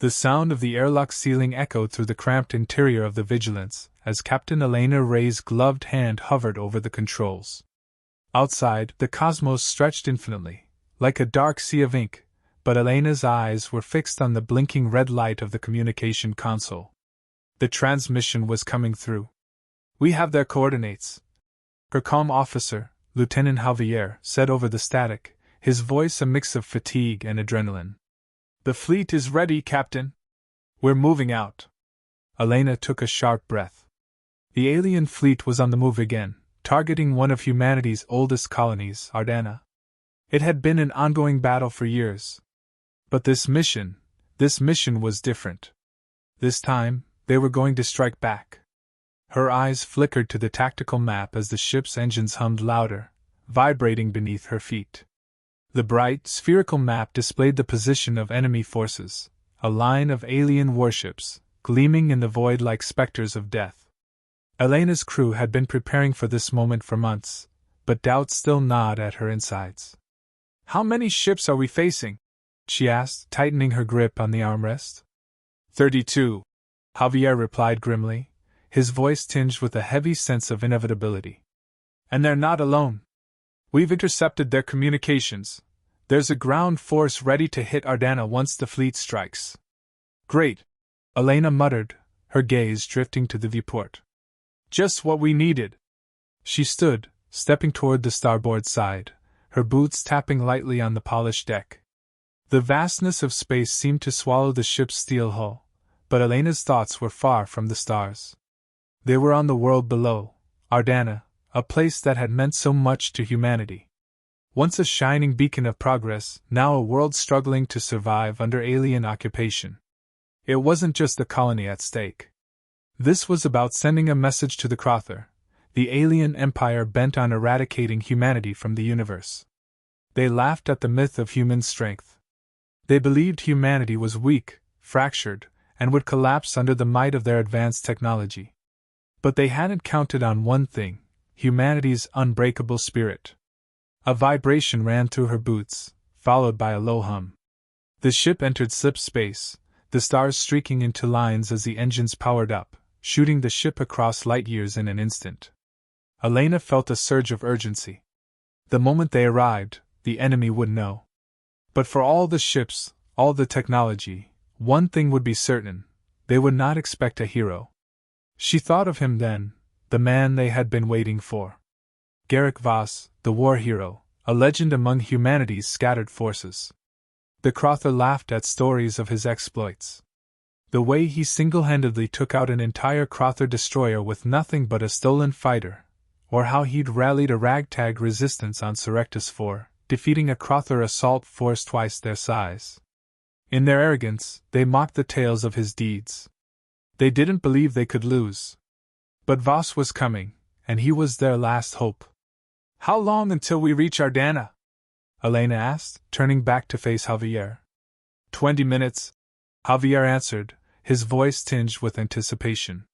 The sound of the airlock ceiling echoed through the cramped interior of the Vigilance as Captain Elena Ray's gloved hand hovered over the controls. Outside, the cosmos stretched infinitely, like a dark sea of ink, but Elena's eyes were fixed on the blinking red light of the communication console. The transmission was coming through. "We have their coordinates," her calm officer, Lieutenant Javier, said over the static, his voice a mix of fatigue and adrenaline. "The fleet is ready, Captain. We're moving out." Elena took a sharp breath. The alien fleet was on the move again, targeting one of humanity's oldest colonies, Ardana. It had been an ongoing battle for years. But this mission was different. This time, they were going to strike back. Her eyes flickered to the tactical map as the ship's engines hummed louder, vibrating beneath her feet. The bright, spherical map displayed the position of enemy forces, a line of alien warships, gleaming in the void like specters of death. Elena's crew had been preparing for this moment for months, but doubt still gnawed at her insides. "How many ships are we facing?" she asked, tightening her grip on the armrest. 32, Javier replied grimly, his voice tinged with a heavy sense of inevitability. "And they're not alone. We've intercepted their communications. There's a ground force ready to hit Ardana once the fleet strikes." "Great," Elena muttered, her gaze drifting to the viewport. "Just what we needed." She stood, stepping toward the starboard side, her boots tapping lightly on the polished deck. The vastness of space seemed to swallow the ship's steel hull, but Elena's thoughts were far from the stars. They were on the world below, Ardana, a place that had meant so much to humanity. Once a shining beacon of progress, now a world struggling to survive under alien occupation. It wasn't just the colony at stake. This was about sending a message to the Krathar, the alien empire bent on eradicating humanity from the universe. They laughed at the myth of human strength. They believed humanity was weak, fractured, and would collapse under the might of their advanced technology. But they hadn't counted on one thing: humanity's unbreakable spirit. A vibration ran through her boots, followed by a low hum. The ship entered slip space, the stars streaking into lines as the engines powered up, shooting the ship across light years in an instant. Elena felt a surge of urgency. The moment they arrived, the enemy would know. But for all the ships, all the technology, one thing would be certain: they would not expect a hero. She thought of him then, the man they had been waiting for. Garrick Voss, the war hero, a legend among humanity's scattered forces. The Krathar laughed at stories of his exploits. The way he single-handedly took out an entire Krathar destroyer with nothing but a stolen fighter, or how he'd rallied a ragtag resistance on Serectus IV, defeating a Krathar assault force twice their size. In their arrogance, they mocked the tales of his deeds. They didn't believe they could lose. But Voss was coming, and he was their last hope. "How long until we reach Ardana?" Elena asked, turning back to face Javier. 20 minutes, Javier answered, his voice tinged with anticipation.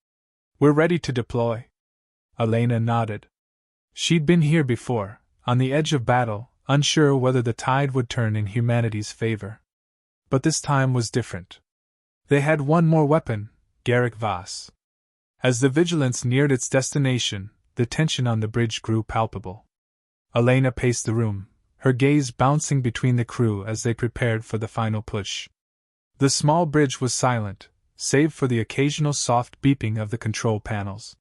"We're ready to deploy." Elena nodded. She'd been here before, on the edge of battle, unsure whether the tide would turn in humanity's favor. But this time was different. They had one more weapon, Garrick Voss. As the Vigilance neared its destination, the tension on the bridge grew palpable. Elena paced the room, her gaze bouncing between the crew as they prepared for the final push. The small bridge was silent, save for the occasional soft beeping of the control panels.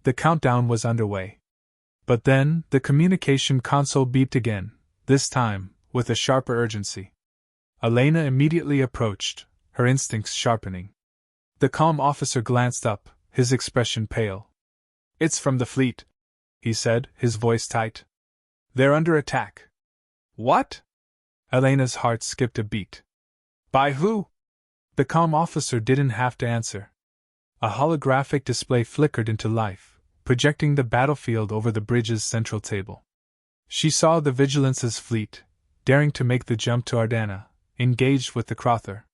The countdown was underway. But then, the communication console beeped again, this time, with a sharper urgency. Elena immediately approached, her instincts sharpening. The calm officer glanced up, his expression pale. "It's from the fleet," he said, his voice tight. "They're under attack." "What?" Elena's heart skipped a beat. "By who?" The calm officer didn't have to answer. A holographic display flickered into life, projecting the battlefield over the bridge's central table. She saw the Vigilance's fleet, daring to make the jump to Ardana, engaged with the Krathar.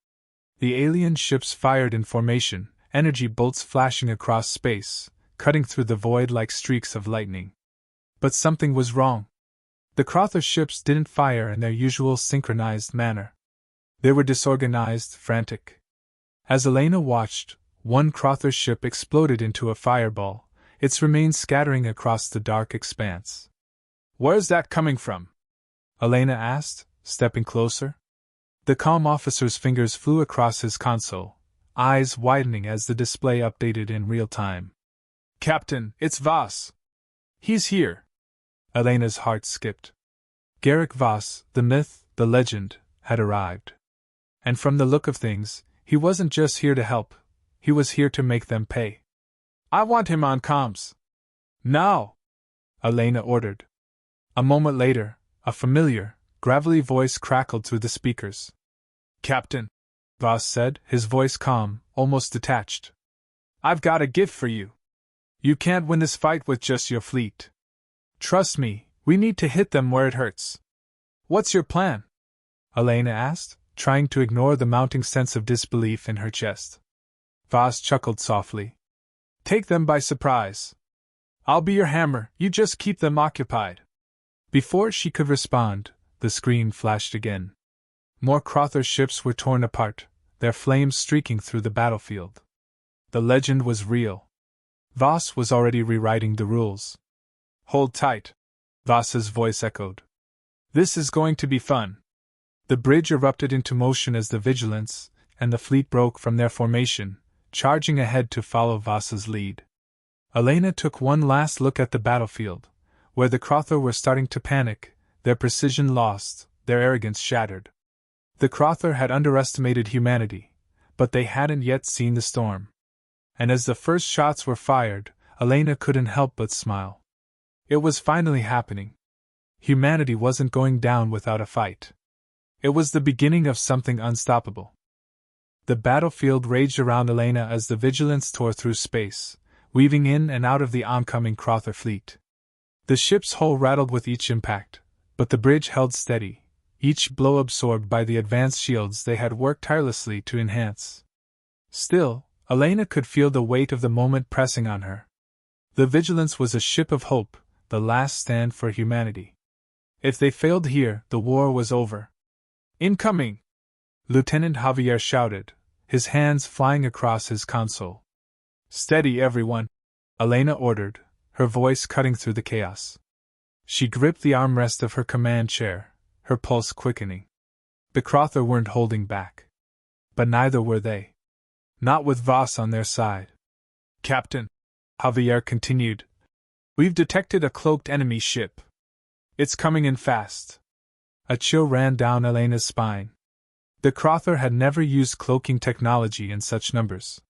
The alien ships fired in formation, energy bolts flashing across space, cutting through the void like streaks of lightning. But something was wrong. The Krathar ships didn't fire in their usual synchronized manner. They were disorganized, frantic. As Elena watched, one Krathar ship exploded into a fireball, its remains scattering across the dark expanse. "Where's that coming from?" Elena asked, stepping closer. The calm officer's fingers flew across his console, eyes widening as the display updated in real time. "Captain, it's Voss. He's here." Elena's heart skipped. Garrick Voss, the myth, the legend, had arrived. And from the look of things, he wasn't just here to help, he was here to make them pay. "I want him on comms. Now!" Elena ordered. A moment later, a familiar, gravelly voice crackled through the speakers. "Captain," Voss said, his voice calm, almost detached. "I've got a gift for you. You can't win this fight with just your fleet. Trust me, we need to hit them where it hurts." "What's your plan?" Elena asked, trying to ignore the mounting sense of disbelief in her chest. Voss chuckled softly. "Take them by surprise. I'll be your hammer, you just keep them occupied." Before she could respond, the screen flashed again. More Krathar ships were torn apart, their flames streaking through the battlefield. The legend was real. Voss was already rewriting the rules. "Hold tight," Voss's voice echoed. "This is going to be fun." The bridge erupted into motion as the Vigilance and the fleet broke from their formation, charging ahead to follow Voss's lead. Elena took one last look at the battlefield, where the Krathar were starting to panic, their precision lost, their arrogance shattered. The Krathar had underestimated humanity, but they hadn't yet seen the storm. And as the first shots were fired, Elena couldn't help but smile. It was finally happening. Humanity wasn't going down without a fight. It was the beginning of something unstoppable. The battlefield raged around Elena as the Vigilance tore through space, weaving in and out of the oncoming Krathar fleet. The ship's hull rattled with each impact, but the bridge held steady, each blow absorbed by the advanced shields they had worked tirelessly to enhance. Still, Elena could feel the weight of the moment pressing on her. The Vigilance was a ship of hope, the last stand for humanity. If they failed here, the war was over. "Incoming!" Lieutenant Javier shouted, his hands flying across his console. "Steady, everyone," Elena ordered, her voice cutting through the chaos. She gripped the armrest of her command chair, her pulse quickening. The Krathar weren't holding back. But neither were they. Not with Voss on their side. "Captain," Javier continued, "we've detected a cloaked enemy ship. It's coming in fast." A chill ran down Elena's spine. The Krathar had never used cloaking technology in such numbers.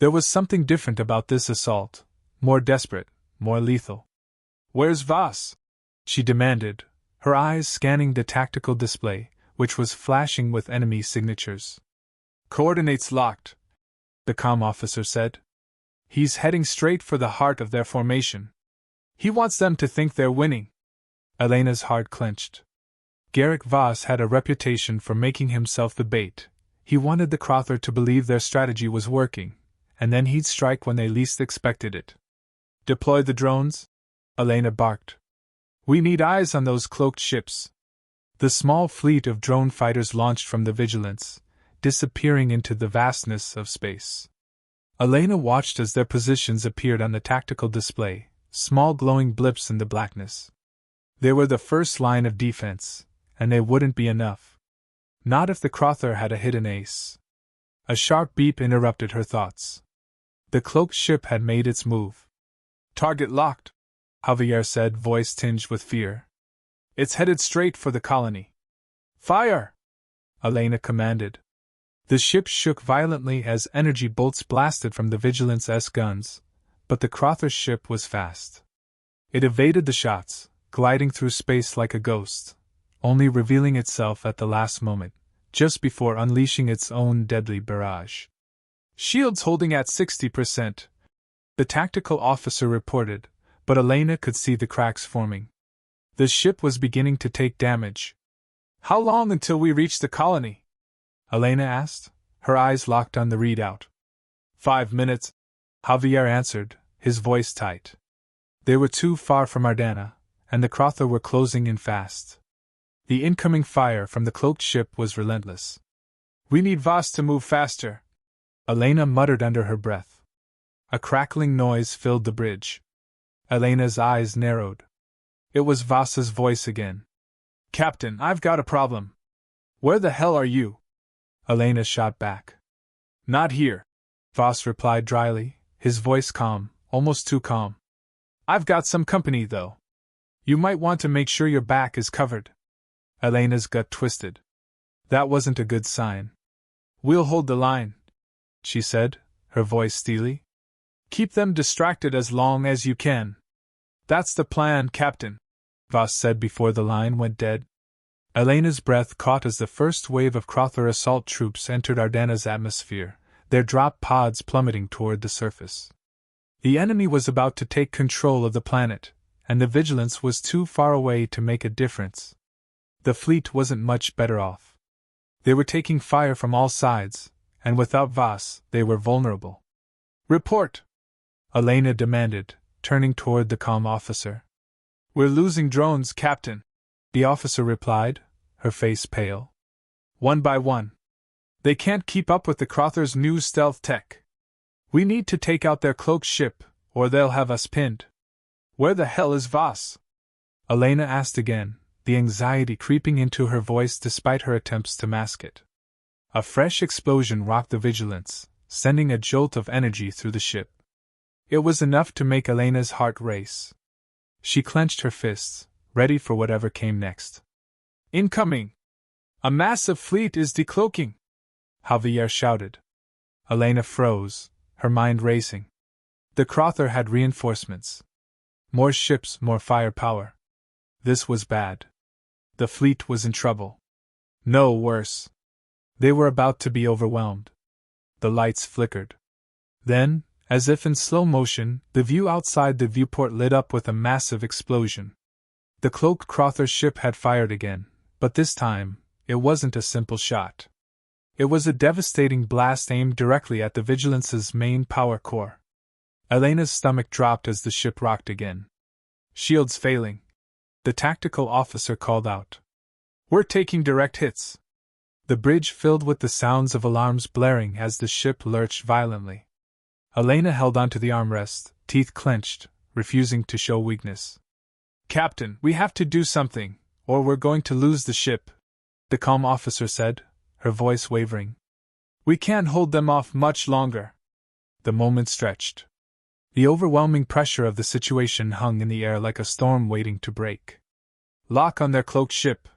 There was something different about this assault, more desperate, more lethal. "Where's Voss?" she demanded, her eyes scanning the tactical display, which was flashing with enemy signatures. "Coordinates locked," the comm officer said. "He's heading straight for the heart of their formation. He wants them to think they're winning." Elena's heart clenched. Garrick Voss had a reputation for making himself the bait. He wanted the Krathar to believe their strategy was working, and then he'd strike when they least expected it. "Deploy the drones," Elena barked. "We need eyes on those cloaked ships." The small fleet of drone fighters launched from the Vigilance, disappearing into the vastness of space. Elena watched as their positions appeared on the tactical display, small glowing blips in the blackness. They were the first line of defense, and they wouldn't be enough. Not if the Krathar had a hidden ace. A sharp beep interrupted her thoughts. The cloaked ship had made its move. "Target locked," Javier said, voice tinged with fear. "It's headed straight for the colony." "Fire!" Elena commanded. The ship shook violently as energy bolts blasted from the Vigilance's guns, but the Krathar ship was fast. It evaded the shots, gliding through space like a ghost, only revealing itself at the last moment, just before unleashing its own deadly barrage. "Shields holding at 60%, the tactical officer reported, but Elena could see the cracks forming. The ship was beginning to take damage. "How long until we reach the colony?" Elena asked, her eyes locked on the readout. 5 minutes, Javier answered, his voice tight. They were too far from Ardana, and the Krathar were closing in fast. The incoming fire from the cloaked ship was relentless. "We need Voss to move faster," Elena muttered under her breath. A crackling noise filled the bridge. Elena's eyes narrowed. It was Voss's voice again. Captain, I've got a problem. Where the hell are you? Elena shot back. Not here, Voss replied dryly, his voice calm, almost too calm. I've got some company, though. You might want to make sure your back is covered. Elena's gut twisted. That wasn't a good sign. We'll hold the line, she said, her voice steely. Keep them distracted as long as you can. That's the plan, Captain, Voss said before the line went dead. Elena's breath caught as the first wave of Krathar assault troops entered Ardana's atmosphere, their drop pods plummeting toward the surface. The enemy was about to take control of the planet, and the Vigilance was too far away to make a difference. The fleet wasn't much better off. They were taking fire from all sides, and without Voss, they were vulnerable. Report! Elena demanded, turning toward the comm officer. We're losing drones, Captain, the officer replied, her face pale. One by one. They can't keep up with the Krothar's new stealth tech. We need to take out their cloaked ship, or they'll have us pinned. Where the hell is Voss? Elena asked again, the anxiety creeping into her voice despite her attempts to mask it. A fresh explosion rocked the Vigilance, sending a jolt of energy through the ship. It was enough to make Elena's heart race. She clenched her fists, ready for whatever came next. Incoming! A massive fleet is decloaking! Javier shouted. Elena froze, her mind racing. The Krathar had reinforcements. More ships, more firepower. This was bad. The fleet was in trouble. No, worse. They were about to be overwhelmed. The lights flickered. Then, as if in slow motion, the view outside the viewport lit up with a massive explosion. The cloaked Krathar ship had fired again, but this time, it wasn't a simple shot. It was a devastating blast aimed directly at the Vigilance's main power core. Elena's stomach dropped as the ship rocked again. Shields failing. The tactical officer called out. We're taking direct hits. The bridge filled with the sounds of alarms blaring as the ship lurched violently. Elena held onto the armrest, teeth clenched, refusing to show weakness. Captain, we have to do something, or we're going to lose the ship, the comm officer said, her voice wavering. We can't hold them off much longer. The moment stretched. The overwhelming pressure of the situation hung in the air like a storm waiting to break. Lock on their cloaked ship,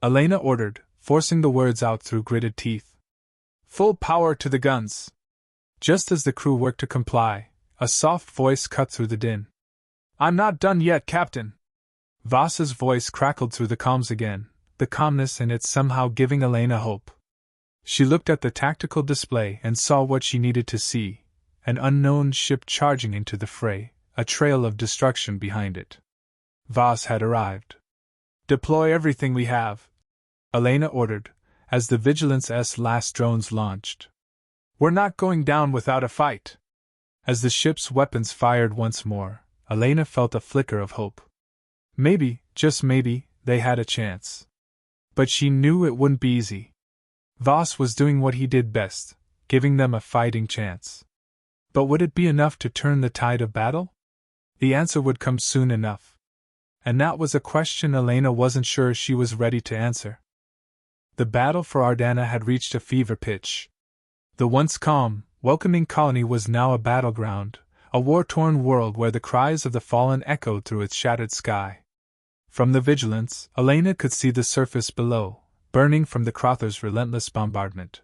Elena ordered, forcing the words out through gritted teeth. Full power to the guns. Just as the crew worked to comply, a soft voice cut through the din. I'm not done yet, Captain. Voss's voice crackled through the comms again, the calmness in it somehow giving Elena hope. She looked at the tactical display and saw what she needed to see, an unknown ship charging into the fray, a trail of destruction behind it. Voss had arrived. Deploy everything we have, Elena ordered, as the Vigilance's last drones launched. We're not going down without a fight. As the ship's weapons fired once more, Elena felt a flicker of hope. Maybe, just maybe, they had a chance. But she knew it wouldn't be easy. Voss was doing what he did best, giving them a fighting chance. But would it be enough to turn the tide of battle? The answer would come soon enough. And that was a question Elena wasn't sure she was ready to answer. The battle for Ardana had reached a fever pitch. The once calm, welcoming colony was now a battleground, a war-torn world where the cries of the fallen echoed through its shattered sky. From the Vigilance, Elena could see the surface below, burning from the Krothar's relentless bombardment.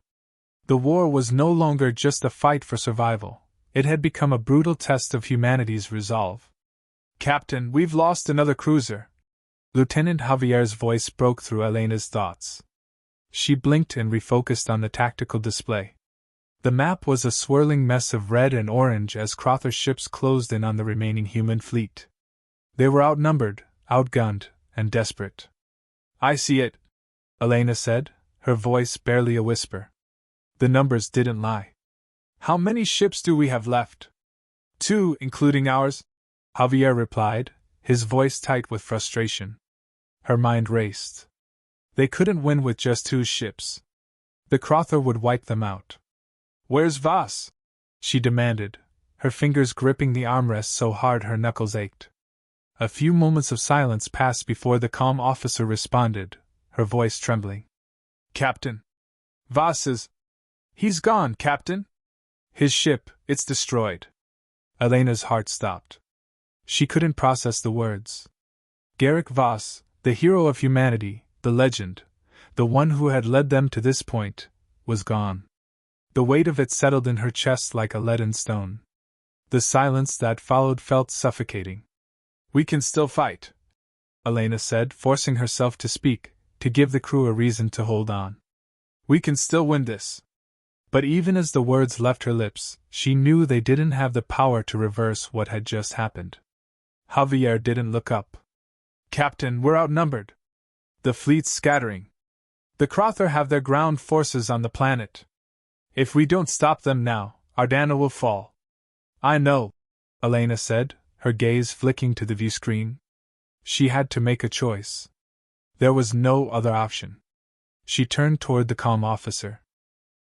The war was no longer just a fight for survival, it had become a brutal test of humanity's resolve. Captain, we've lost another cruiser. Lieutenant Javier's voice broke through Elena's thoughts. She blinked and refocused on the tactical display. The map was a swirling mess of red and orange as Krathar ships closed in on the remaining human fleet. They were outnumbered, outgunned, and desperate. I see it, Elena said, her voice barely a whisper. The numbers didn't lie. How many ships do we have left? 2, including ours, Javier replied, his voice tight with frustration. Her mind raced. They couldn't win with just 2 ships. The Krathar would wipe them out. Where's Voss? She demanded, her fingers gripping the armrest so hard her knuckles ached. A few moments of silence passed before the calm officer responded, her voice trembling. Captain. Voss is. He's gone, Captain. His ship, it's destroyed. Elena's heart stopped. She couldn't process the words. Garrick Voss, the hero of humanity, the legend, the one who had led them to this point, was gone. The weight of it settled in her chest like a leaden stone. The silence that followed felt suffocating. We can still fight, Elena said, forcing herself to speak, to give the crew a reason to hold on. We can still win this. But even as the words left her lips, she knew they didn't have the power to reverse what had just happened. Javier didn't look up. Captain, we're outnumbered. The fleet's scattering. The Krathar have their ground forces on the planet. If we don't stop them now, Ardana will fall. I know, Elena said, her gaze flicking to the view screen. She had to make a choice. There was no other option. She turned toward the calm officer.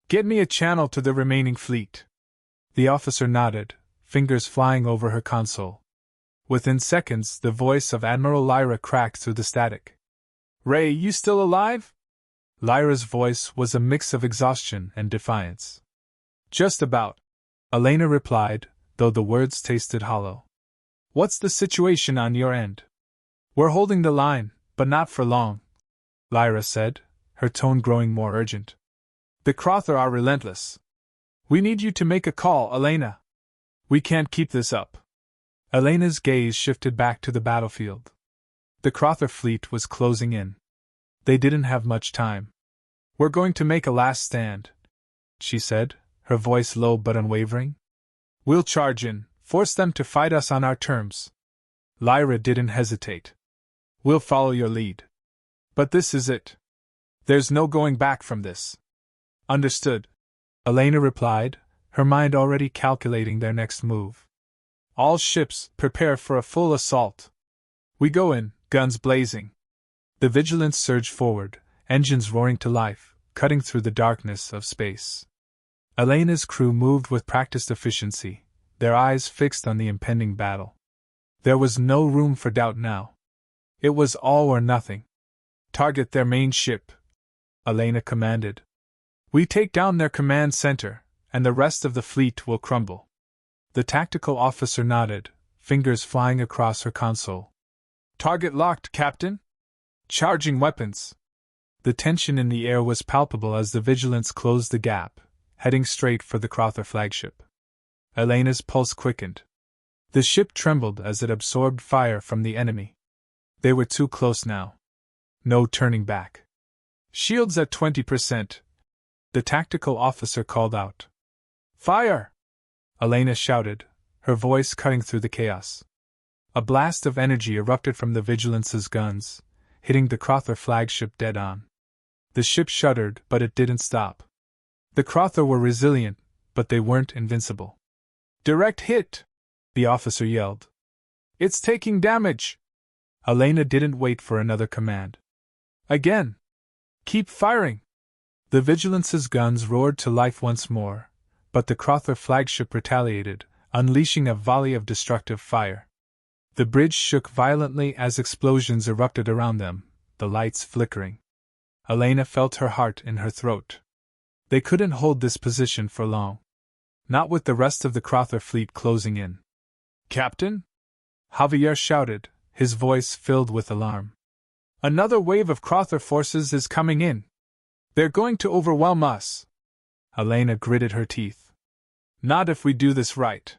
Get me a channel to the remaining fleet. The officer nodded, fingers flying over her console. Within seconds, the voice of Admiral Lyra cracked through the static. Ray, you still alive? Lyra's voice was a mix of exhaustion and defiance. Just about, Elena replied, though the words tasted hollow. What's the situation on your end? We're holding the line, but not for long, Lyra said, her tone growing more urgent. The Krathar are relentless. We need you to make a call, Elena. We can't keep this up. Elena's gaze shifted back to the battlefield. The Krathar fleet was closing in. They didn't have much time. We're going to make a last stand, she said, her voice low but unwavering. We'll charge in, force them to fight us on our terms. Lyra didn't hesitate. We'll follow your lead. But this is it. There's no going back from this. Understood, Elena replied, her mind already calculating their next move. All ships, prepare for a full assault. We go in, guns blazing. The Vigilance surged forward, engines roaring to life, cutting through the darkness of space. Elena's crew moved with practiced efficiency, their eyes fixed on the impending battle. There was no room for doubt now. It was all or nothing. Target their main ship, Elena commanded. We take down their command center, and the rest of the fleet will crumble. The tactical officer nodded, fingers flying across her console. Target locked, Captain. Charging weapons. The tension in the air was palpable as the Vigilance closed the gap, heading straight for the Krathar flagship. Elena's pulse quickened. The ship trembled as it absorbed fire from the enemy. They were too close now. No turning back. Shields at 20%. The tactical officer called out. Fire! Elena shouted, her voice cutting through the chaos. A blast of energy erupted from the Vigilance's guns, hitting the Krathar flagship dead on. The ship shuddered, but it didn't stop. The Krathar were resilient, but they weren't invincible. Direct hit! The officer yelled. It's taking damage! Elena didn't wait for another command. Again! Keep firing! The Vigilance's guns roared to life once more, but the Krathar flagship retaliated, unleashing a volley of destructive fire. The bridge shook violently as explosions erupted around them, the lights flickering. Elena felt her heart in her throat. They couldn't hold this position for long. Not with the rest of the Krathar fleet closing in. Captain? Javier shouted, his voice filled with alarm. Another wave of Krathar forces is coming in. They're going to overwhelm us. Elena gritted her teeth. Not if we do this right.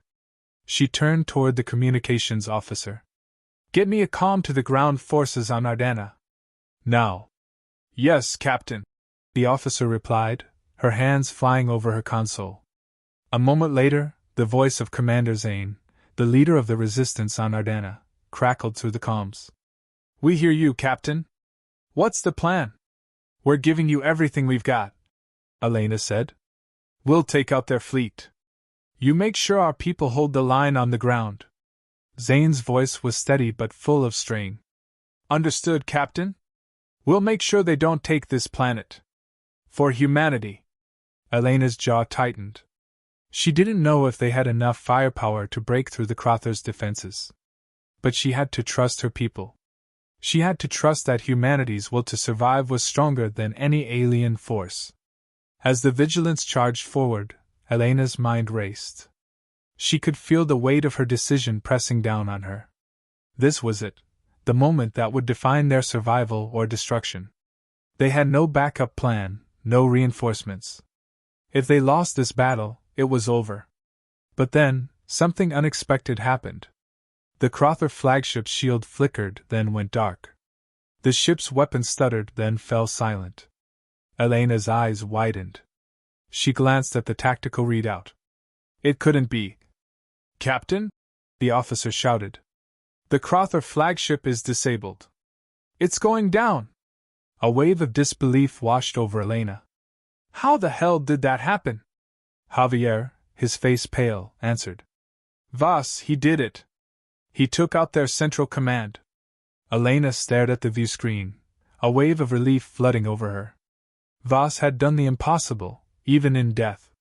She turned toward the communications officer. Get me a comm to the ground forces on Ardana. Now. Yes, Captain, the officer replied, her hands flying over her console. A moment later, the voice of Commander Zane, the leader of the resistance on Ardana, crackled through the comms. We hear you, Captain. What's the plan? We're giving you everything we've got, Elena said. We'll take out their fleet. You make sure our people hold the line on the ground. Zane's voice was steady but full of strain. Understood, Captain? We'll make sure they don't take this planet. For humanity. Elena's jaw tightened, She didn't know if they had enough firepower to break through the Krathar's defenses. But she had to trust her people. She had to trust that humanity's will to survive was stronger than any alien force. As the Vigilance charged forward, Elena's mind raced. She could feel the weight of her decision pressing down on her. This was it, the moment that would define their survival or destruction. They had no backup plan, no reinforcements. If they lost this battle, it was over. But then, something unexpected happened. The Krathar flagship's shield flickered, then went dark. The ship's weapons stuttered, then fell silent. Elena's eyes widened. She glanced at the tactical readout. It couldn't be. "Captain?" the officer shouted. "The Krathar flagship is disabled. It's going down!" A wave of disbelief washed over Elena. "How the hell did that happen?" Javier, his face pale, answered. "Vas, he did it. He took out their central command." Elena stared at the viewscreen, a wave of relief flooding over her. Vas had done the impossible, even in death.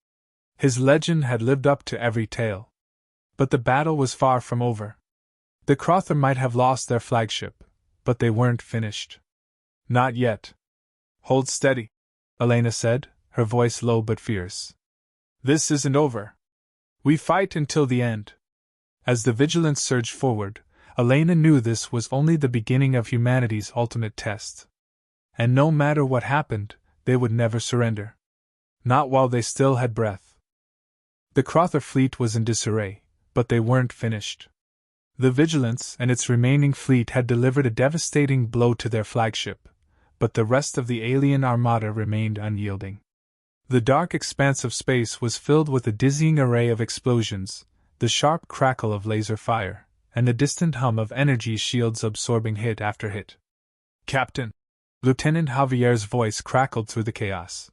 His legend had lived up to every tale. But the battle was far from over. The Krathar might have lost their flagship, but they weren't finished. "Not yet." "Hold steady," Elena said, her voice low but fierce. "This isn't over. We fight until the end." As the Vigilance surged forward, Elena knew this was only the beginning of humanity's ultimate test. And no matter what happened, they would never surrender. Not while they still had breath. The Krathar fleet was in disarray, but they weren't finished. The Vigilance and its remaining fleet had delivered a devastating blow to their flagship, but the rest of the alien armada remained unyielding. The dark expanse of space was filled with a dizzying array of explosions, the sharp crackle of laser fire, and the distant hum of energy shields absorbing hit after hit. "Captain!" Lieutenant Javier's voice crackled through the chaos.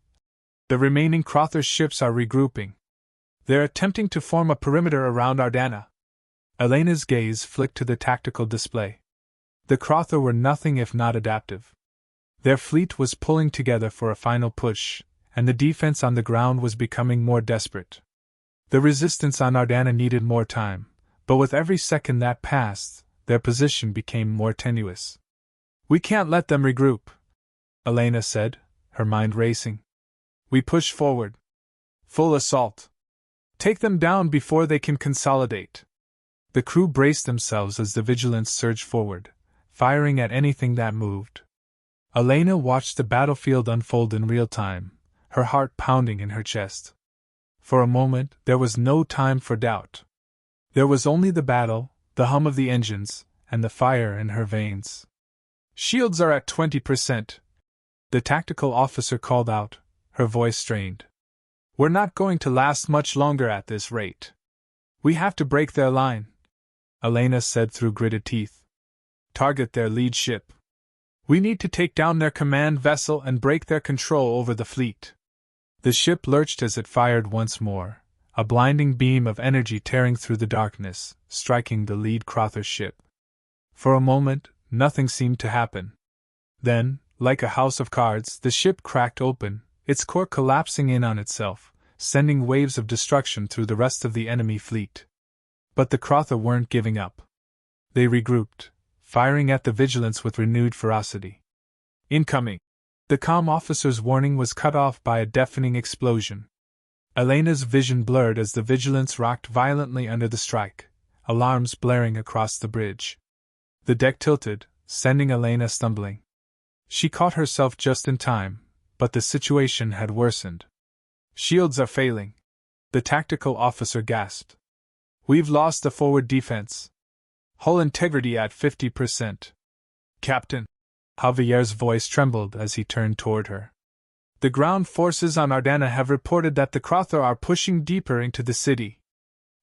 "The remaining Krathar ships are regrouping. They're attempting to form a perimeter around Ardana." Elena's gaze flicked to the tactical display. The Krathar were nothing if not adaptive. Their fleet was pulling together for a final push, and the defense on the ground was becoming more desperate. The resistance on Ardana needed more time, but with every second that passed, their position became more tenuous. "We can't let them regroup," Elena said, her mind racing. "We push forward. Full assault. Take them down before they can consolidate." The crew braced themselves as the Vigilance surged forward, firing at anything that moved. Elena watched the battlefield unfold in real time, her heart pounding in her chest. For a moment, there was no time for doubt. There was only the battle, the hum of the engines, and the fire in her veins. "Shields are at 20%, the tactical officer called out, her voice strained. "We're not going to last much longer at this rate. We have to break their line," Elena said through gritted teeth. "Target their lead ship. We need to take down their command vessel and break their control over the fleet." The ship lurched as it fired once more, a blinding beam of energy tearing through the darkness, striking the lead Krathar ship. For a moment, nothing seemed to happen. Then, like a house of cards, the ship cracked open, its core collapsing in on itself, sending waves of destruction through the rest of the enemy fleet. But the Krathar weren't giving up. They regrouped, firing at the Vigilance with renewed ferocity. "Incoming!" The comm officer's warning was cut off by a deafening explosion. Elena's vision blurred as the Vigilance rocked violently under the strike, alarms blaring across the bridge. The deck tilted, sending Elena stumbling. She caught herself just in time, but the situation had worsened. "Shields are failing," the tactical officer gasped. "We've lost the forward defense. Hull integrity at 50%. "Captain!" Javier's voice trembled as he turned toward her. "The ground forces on Ardana have reported that the Krathar are pushing deeper into the city.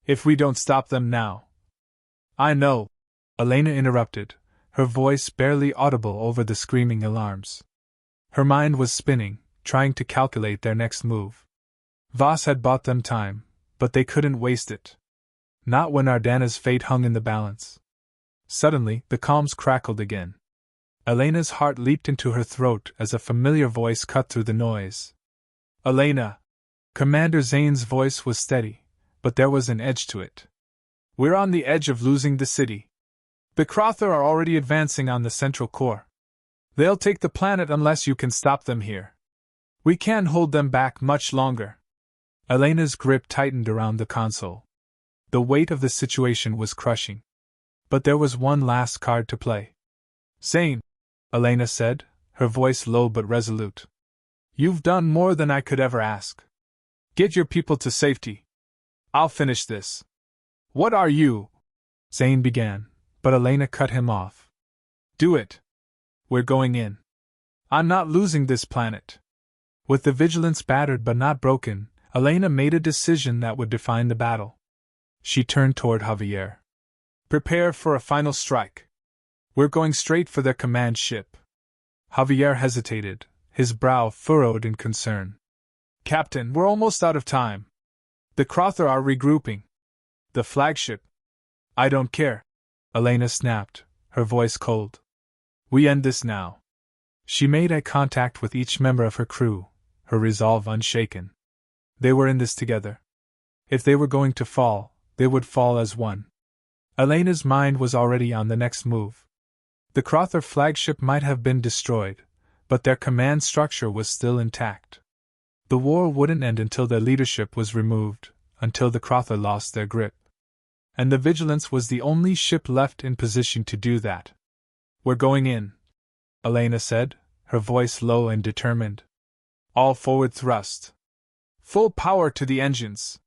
If we don't stop them now—" "I know," Elena interrupted, her voice barely audible over the screaming alarms. Her mind was spinning, trying to calculate their next move. Voss had bought them time, but they couldn't waste it. Not when Ardana's fate hung in the balance. Suddenly, the comms crackled again. Elena's heart leaped into her throat as a familiar voice cut through the noise. "Elena!" Commander Zane's voice was steady, but there was an edge to it. We're on the edge of losing the city. The Krathar are already advancing on the central core. They'll take the planet unless you can stop them here. We can't hold them back much longer. Elena's grip tightened around the console. The weight of the situation was crushing. But there was one last card to play. Zane, Elena said, her voice low but resolute. You've done more than I could ever ask. Get your people to safety. I'll finish this. What are you? Zane began, but Elena cut him off. Do it. We're going in. I'm not losing this planet. With the vigilance battered but not broken, Elena made a decision that would define the battle. She turned toward Javier. Prepare for a final strike. We're going straight for their command ship. Javier hesitated, his brow furrowed in concern. Captain, we're almost out of time. The Krathar are regrouping. The flagship. I don't care. Elena snapped, her voice cold. We end this now. She made eye contact with each member of her crew, her resolve unshaken. They were in this together. If they were going to fall, they would fall as one. Elena's mind was already on the next move. The Krathar flagship might have been destroyed, but their command structure was still intact. The war wouldn't end until their leadership was removed, until the Krathar lost their grip. And the Vigilance was the only ship left in position to do that. We're going in, Elena said, her voice low and determined. All forward thrust. Full power to the engines.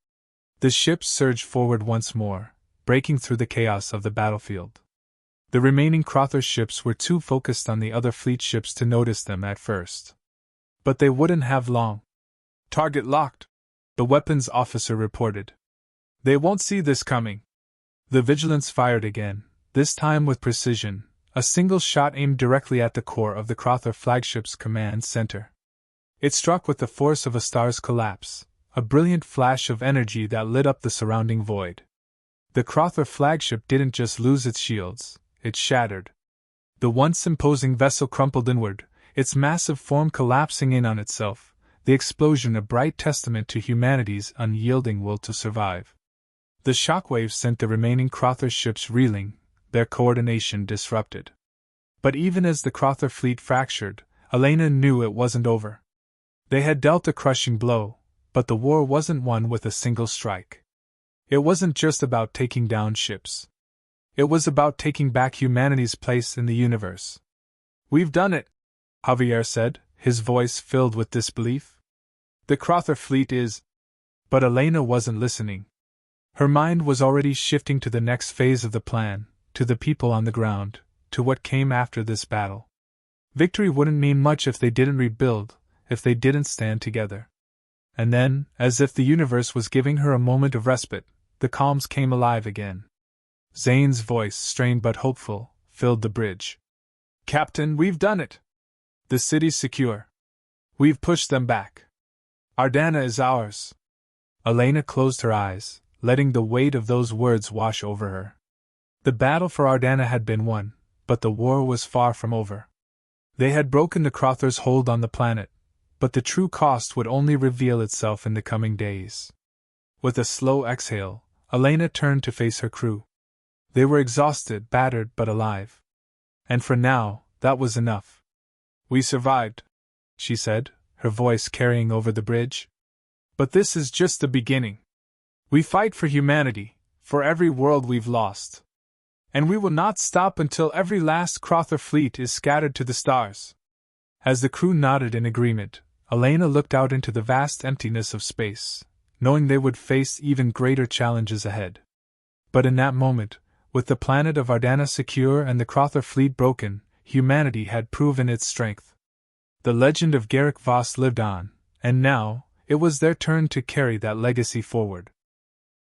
The ships surged forward once more, breaking through the chaos of the battlefield. The remaining Krathar ships were too focused on the other fleet ships to notice them at first. But they wouldn't have long. Target locked, the weapons officer reported. They won't see this coming. The Vigilance fired again, this time with precision, a single shot aimed directly at the core of the Krathar flagship's command center. It struck with the force of a star's collapse, a brilliant flash of energy that lit up the surrounding void. The Krathar flagship didn't just lose its shields, it shattered. The once imposing vessel crumpled inward, its massive form collapsing in on itself, the explosion a bright testament to humanity's unyielding will to survive. The shockwaves sent the remaining Krathar ships reeling, their coordination disrupted. But even as the Krathar fleet fractured, Elena knew it wasn't over. They had dealt a crushing blow, but the war wasn't won with a single strike. It wasn't just about taking down ships. It was about taking back humanity's place in the universe. We've done it, Javier said, his voice filled with disbelief. The Krathar fleet is... But Elena wasn't listening. Her mind was already shifting to the next phase of the plan, to the people on the ground, to what came after this battle. Victory wouldn't mean much if they didn't rebuild, if they didn't stand together. And then, as if the universe was giving her a moment of respite, the calms came alive again. Zane's voice, strained but hopeful, filled the bridge. Captain, we've done it. The city's secure. We've pushed them back. Ardana is ours. Elena closed her eyes, letting the weight of those words wash over her. The battle for Ardana had been won, but the war was far from over. They had broken the Krathar's hold on the planet, but the true cost would only reveal itself in the coming days. With a slow exhale, Elena turned to face her crew. They were exhausted, battered, but alive. And for now, that was enough. We survived, she said, her voice carrying over the bridge. But this is just the beginning. We fight for humanity, for every world we've lost. And we will not stop until every last Krathar fleet is scattered to the stars. As the crew nodded in agreement, Elena looked out into the vast emptiness of space, knowing they would face even greater challenges ahead. But in that moment, with the planet of Ardana secure and the Krathar fleet broken, humanity had proven its strength. The legend of Garrick Voss lived on, and now, it was their turn to carry that legacy forward.